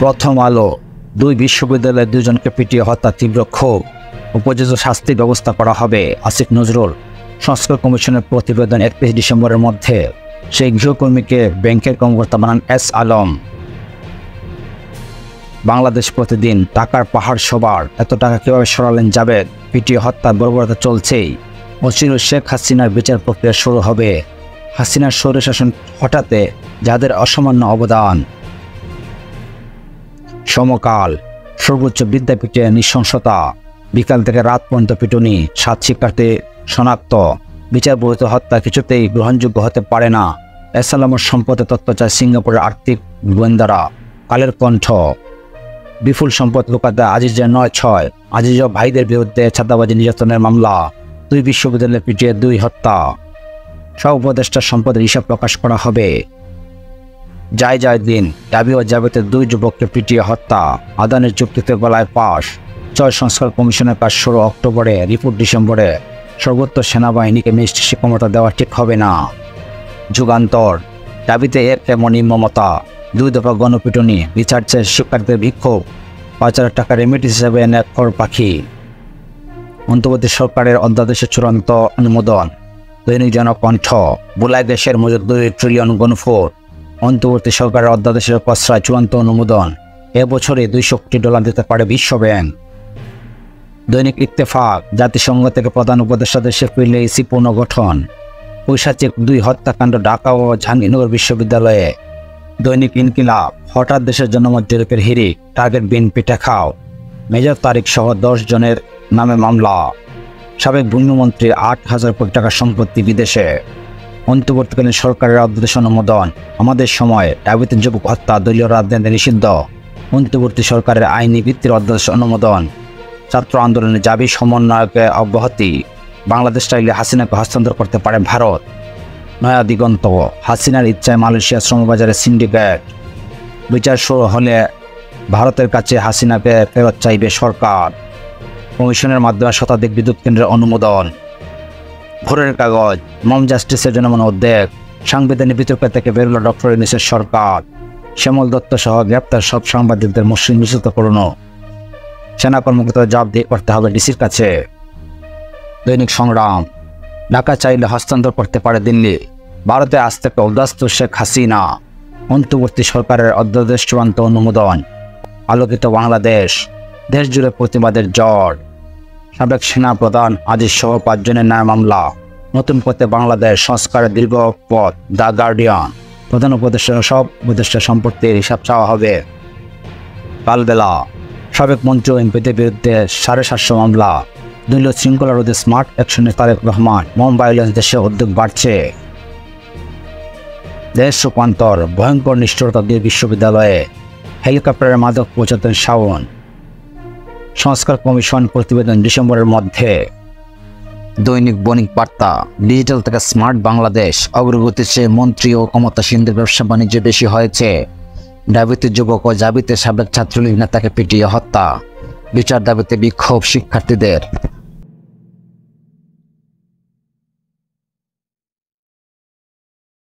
প্রথম আলো। দুই বিশ্ববিদ্যালয়ের দুজনকে পিটিয়ে হত্যা, তীব্র ক্ষোভ। উপযুক্ত শাস্তি ব্যবস্থা করা হবে। আসিফ নজরুল। সংস্কার কমিশনের প্রতিবেদন 31 ডিসেম্বরের মধ্যে। সেই গৃহকর্মীকে ব্যাংকের কর্মকর্তা বানান এস আলম। বাংলাদেশ প্রতিদিন। টাকার পাহাড় সবার, এত টাকা কীভাবে সরালেন জাবেদ? পিটিয়ে হত্যা, বর্বরতা চলছেই। অচির শেখ হাসিনার বিচার প্রক্রিয়া শুরু হবে। হাসিনার স্বৈরশাসন হঠাতে যাদের অসামান্য অবদান। সমকাল। সর্বোচ্চ বিদ্যাপীঠে নৃশংসতা, বিকাল থেকে রাত পর্যন্ত পিটুনি, 7 শিক্ষার্থী শনাক্ত। বিচার বহির্ভূত হত্যা কিছুতেই গ্রহণযোগ্য হতে পারে না। এস আলমের সম্পদে তথ্য চায় সিঙ্গাপুরের আর্থিক গোয়েন্দারা। কালের কণ্ঠ। বিপুল সম্পদ লুকাতে আজিজের 9-6। আজিজ ও ভাইদের বিরুদ্ধে ছাত্রাবাজি নির্যাতনের মামলা। দুই বিশ্ববিদ্যালয়ে পিটিয়ে 2 হত্যা। সব উপদেষ্টার সম্পদের হিসাব প্রকাশ করা হবে। যায় দিন। দাবি ও জাবেদের 2 যুবককে পিটিয়ে হত্যা। আদানের চুক্তিতে গলায় ফাঁস। 6 সংস্কার কমিশনের কাজ শুরু অক্টোবরে, রিপোর্ট ডিসেম্বরে। সর্বোচ্চ সেনাবাহিনীকে ম্যাজিস্ট্রেসি ক্ষমতা দেওয়া ঠিক হবে না। যুগান্তর। দাবিতে এমন নির্মমতা। 2 দফা গণপিটুনি, বিচার চেয়ে শিক্ষার্থীদের বিক্ষোভ। 5,000 টাকা রেমিটেন্স হিসেবে এনে খড় পাখি। অন্তর্বর্তী সরকারের অধ্যাদেশের চূড়ান্ত অনুমোদন। দৈনিক জনকণ্ঠ। বুলাই দেশের মজুদ 2 ট্রিলিয়ন গণফোর। অন্তর্বর্তী সরকারের অধ্যাদেশের খসড়ায় চূড়ান্ত অনুমোদন। এবছরে $200 কোটি দিতে পারে বিশ্বব্যাংক। দৈনিক ইত্তেফাক। জাতিসংঘ থেকে প্রধান উপদেষ্টা দেশে ফিরলে ইসি পুনর্গঠন। পৈশাচিক 2 হত্যাকাণ্ড ঢাকা ও জাহাঙ্গীরনগর বিশ্ববিদ্যালয়ে। দৈনিক ইনকিলাব। হঠাৎ দেশের জনমত জরিপের হিড়িক, টার্গেট বিএনপি টেকাও। মেজর তারিক সহ 10 জনের নামে মামলা। সাবেক ভূমিমন্ত্রী 8,000 কোটি টাকার সম্পত্তি বিদেশে। অন্তর্বর্তীকালীন সরকারের অধ্যাদেশ অনুমোদন। আমাদের সময় দাবিতে যুবক হত্যা, দলীয় রাজনীতি নিষিদ্ধ। অন্তর্বর্তী সরকারের আইনি ভিত্তির অধ্যাদেশ অনুমোদন। ছাত্র আন্দোলনে জাবি সমন্বয়কে অব্যাহতি। বাংলাদেশ চাইলে হাসিনাকে হস্তান্তর করতে পারে ভারত। নয়া দিগন্ত। হাসিনার ইচ্ছায় মালয়েশিয়া শ্রমবাজারে সিন্ডিকেট। বিচার শুরু হলে ভারতের কাছে হাসিনাকে ফেরত চাইবে সরকার। কমিশনের মাধ্যমে শতাধিক বিদ্যুৎ কেন্দ্রের অনুমোদন। ভোরের কাগজ। মম জাস্টিসের জন্য উদ্যোগ। সাংবিধানিক বিতর্ক থেকে বেরোল ডক্টর ইউনূসের সরকার। শ্যামল দত্ত সহ গ্রেপ্তার সব সাংবাদিকদের মসৃণ মিশ্রিত করুন। সেনা কর্মকর্তাদের জবাবদিহি করতে হবে ডিসির কাছে। দৈনিক সংগ্রাম। ঢাকা চাইলে হস্তান্তর করতে পারে দিল্লি। ভারতে আজ থেকে উদ্বাস্তু শেখ হাসিনা। অন্তর্বর্তী সরকারের অধ্যাদেশ চূড়ান্ত অনুমোদন। আলোকিত বাংলাদেশ। দেশ জুড়ে প্রতিবাদের ঝড়। সাবেক সেনা প্রধান আজিজ সহ 5 জনের নামে মামলা। নতুন পথে বাংলাদেশ, সংস্কারের দীর্ঘ পথ। The guardian. প্রধান উপদেষ্টা সব উপদেষ্টা সম্পত্তির হিসাব চাওয়া হবে। কালবেলা। সাবেক মন্ত্রী ও এমপিদের বিরুদ্ধে 750 মামলা। দলীয় শৃঙ্খলা রোধে স্মার্ট অ্যাকশনে তারেক রহমান। মম ভায়োলেন্স দেশে উদ্যোগ বাড়ছে। দেশ রূপান্তর। ভয়ঙ্কর নিষ্ঠুরতা দিয়ে বিশ্ববিদ্যালয়ে। হেলিকপ্টারের মাদক পৌঁছাতেন শাওন। সংস্কার কমিশন প্রতিবেদন ডিসেম্বরের মধ্যে। দৈনিক বণিক বার্তা। ডিজিটাল থেকে স্মার্ট বাংলাদেশ। অগ্রগতির চেয়ে মন্ত্রী ও ক্ষমতাসীনদের ব্যবসা বাণিজ্য বেশি হয়েছে। দাবিতে যুবক ও জাবিতে সাবেক ছাত্রলীগ নেতাকে পিটিয়ে হত্যা। বিচার দাবিতে বিক্ষোভ শিক্ষার্থীদের।